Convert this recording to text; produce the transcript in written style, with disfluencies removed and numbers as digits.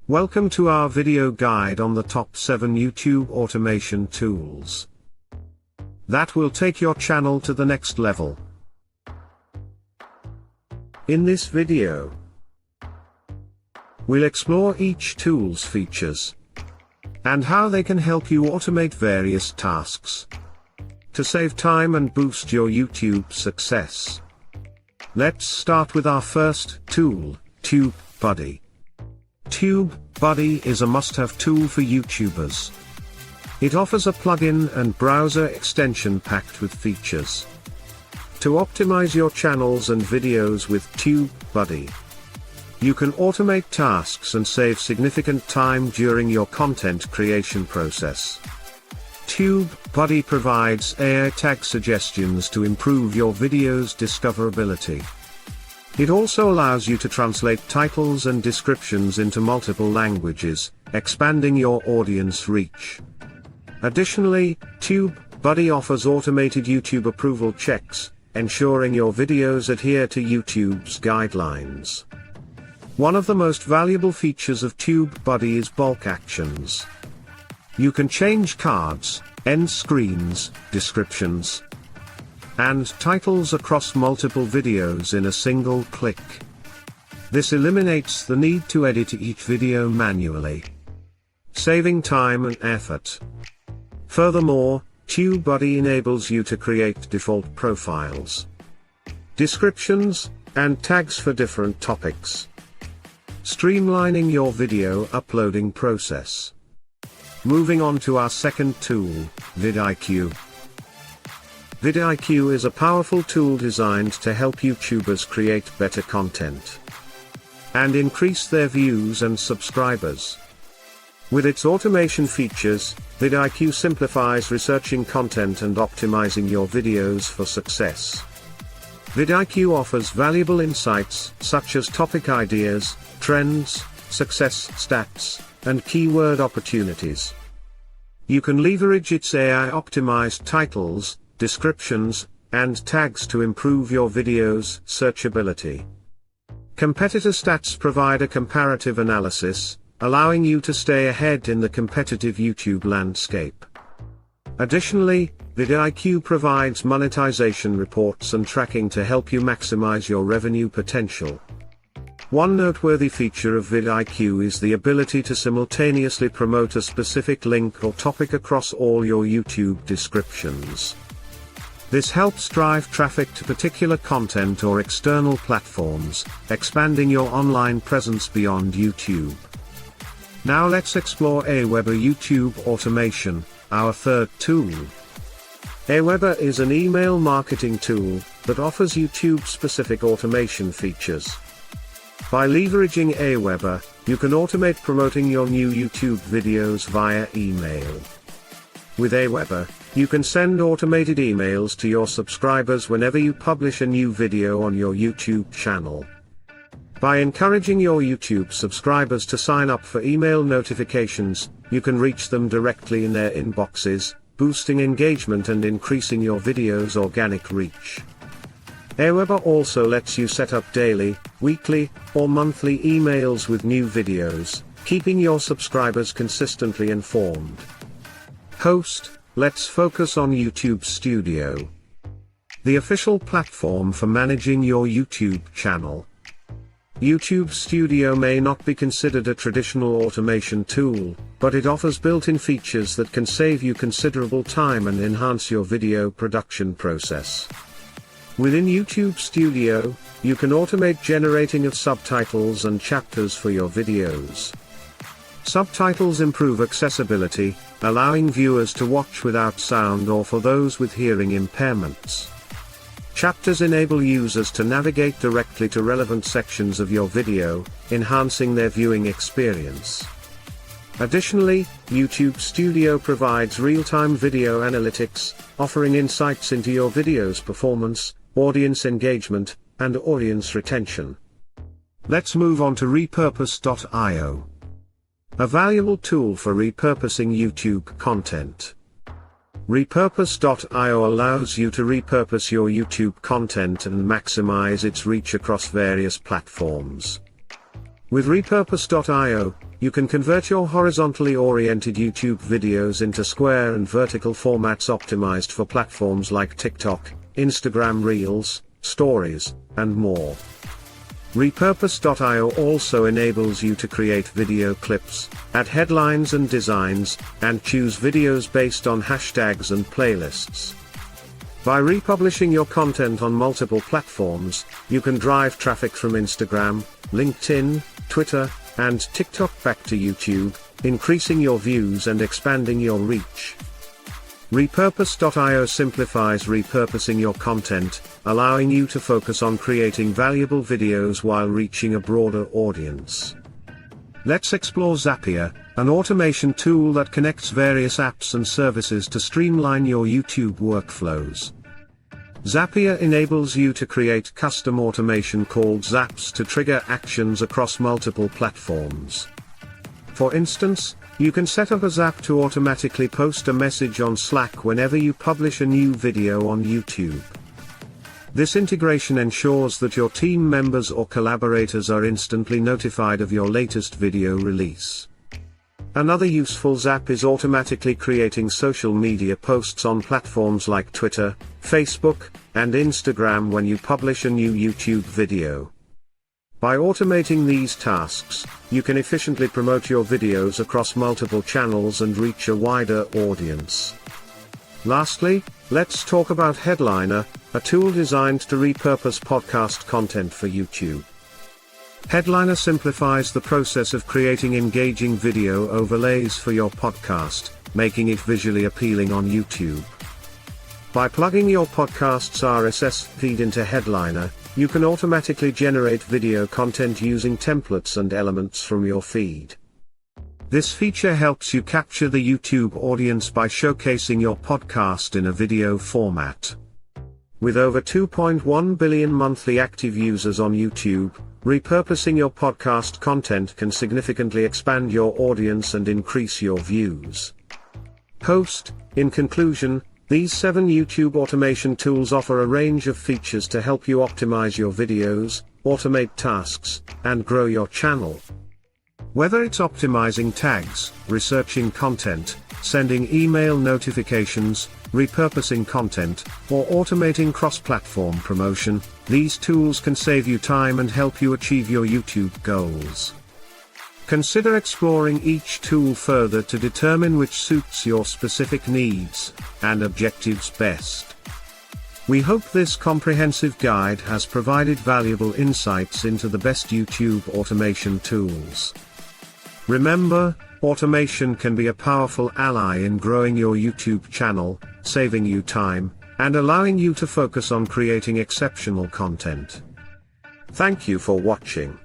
Welcome to our video guide on the top 7 YouTube automation tools that will take your channel to the next level. In this video, we'll explore each tool's features and how they can help you automate various tasks to save time and boost your YouTube success. Let's start with our first tool, TubeBuddy. TubeBuddy is a must-have tool for YouTubers. It offers a plugin and browser extension packed with features to optimize your channels and videos with TubeBuddy. You can automate tasks and save significant time during your content creation process. TubeBuddy provides AI tag suggestions to improve your video's discoverability. It also allows you to translate titles and descriptions into multiple languages, expanding your audience reach. Additionally, TubeBuddy offers automated YouTube approval checks, ensuring your videos adhere to YouTube's guidelines. One of the most valuable features of TubeBuddy is bulk actions. You can change cards, end screens, descriptions, and titles across multiple videos in a single click. This eliminates the need to edit each video manually, saving time and effort. Furthermore, TubeBuddy enables you to create default profiles, descriptions, and tags for different topics, streamlining your video uploading process. Moving on to our second tool, vidIQ. vidIQ is a powerful tool designed to help YouTubers create better content and increase their views and subscribers. With its automation features, vidIQ simplifies researching content and optimizing your videos for success. vidIQ offers valuable insights such as topic ideas, trends, success stats, and keyword opportunities. You can leverage its AI-optimized titles, descriptions, and tags to improve your video's searchability. Competitor stats provide a comparative analysis, allowing you to stay ahead in the competitive YouTube landscape. Additionally, vidIQ provides monetization reports and tracking to help you maximize your revenue potential. One noteworthy feature of vidIQ is the ability to simultaneously promote a specific link or topic across all your YouTube descriptions. This helps drive traffic to particular content or external platforms, expanding your online presence beyond YouTube. Now let's explore Aweber YouTube Automation, our third tool. Aweber is an email marketing tool that offers YouTube-specific automation features. By leveraging Aweber, you can automate promoting your new YouTube videos via email. With Aweber, you can send automated emails to your subscribers whenever you publish a new video on your YouTube channel. By encouraging your YouTube subscribers to sign up for email notifications, you can reach them directly in their inboxes, boosting engagement and increasing your video's organic reach. Aweber also lets you set up daily, weekly, or monthly emails with new videos, keeping your subscribers consistently informed. Let's focus on YouTube Studio, the official platform for managing your YouTube channel. YouTube Studio may not be considered a traditional automation tool, but it offers built-in features that can save you considerable time and enhance your video production process. Within YouTube Studio, you can automate generating of subtitles and chapters for your videos. Subtitles improve accessibility, allowing viewers to watch without sound or for those with hearing impairments. Chapters enable users to navigate directly to relevant sections of your video, enhancing their viewing experience. Additionally, YouTube Studio provides real-time video analytics, offering insights into your video's performance, audience engagement, and audience retention. Let's move on to repurpose.io, a valuable tool for repurposing YouTube content. Repurpose.io allows you to repurpose your YouTube content and maximize its reach across various platforms. With repurpose.io, you can convert your horizontally oriented YouTube videos into square and vertical formats optimized for platforms like TikTok, Instagram Reels, Stories, and more. Repurpose.io also enables you to create video clips, add headlines and designs, and choose videos based on hashtags and playlists. By republishing your content on multiple platforms, you can drive traffic from Instagram, LinkedIn, Twitter, and TikTok back to YouTube, increasing your views and expanding your reach. Repurpose.io simplifies repurposing your content, allowing you to focus on creating valuable videos while reaching a broader audience. Let's explore Zapier, an automation tool that connects various apps and services to streamline your YouTube workflows. Zapier enables you to create custom automation called zaps to trigger actions across multiple platforms. For instance, you can set up a zap to automatically post a message on Slack whenever you publish a new video on YouTube. This integration ensures that your team members or collaborators are instantly notified of your latest video release. Another useful zap is automatically creating social media posts on platforms like Twitter, Facebook, and Instagram when you publish a new YouTube video. By automating these tasks, you can efficiently promote your videos across multiple channels and reach a wider audience. Lastly, let's talk about Headliner, a tool designed to repurpose podcast content for YouTube. Headliner simplifies the process of creating engaging video overlays for your podcast, making it visually appealing on YouTube. By plugging your podcast's RSS feed into Headliner, you can automatically generate video content using templates and elements from your feed. This feature helps you capture the YouTube audience by showcasing your podcast in a video format. With over 2.1 billion monthly active users on YouTube, repurposing your podcast content can significantly expand your audience and increase your views. In conclusion, these 7 YouTube automation tools offer a range of features to help you optimize your videos, automate tasks, and grow your channel. Whether it's optimizing tags, researching content, sending email notifications, repurposing content, or automating cross-platform promotion, these tools can save you time and help you achieve your YouTube goals. Consider exploring each tool further to determine which suits your specific needs and objectives best. We hope this comprehensive guide has provided valuable insights into the best YouTube automation tools. Remember, automation can be a powerful ally in growing your YouTube channel, saving you time, and allowing you to focus on creating exceptional content. Thank you for watching.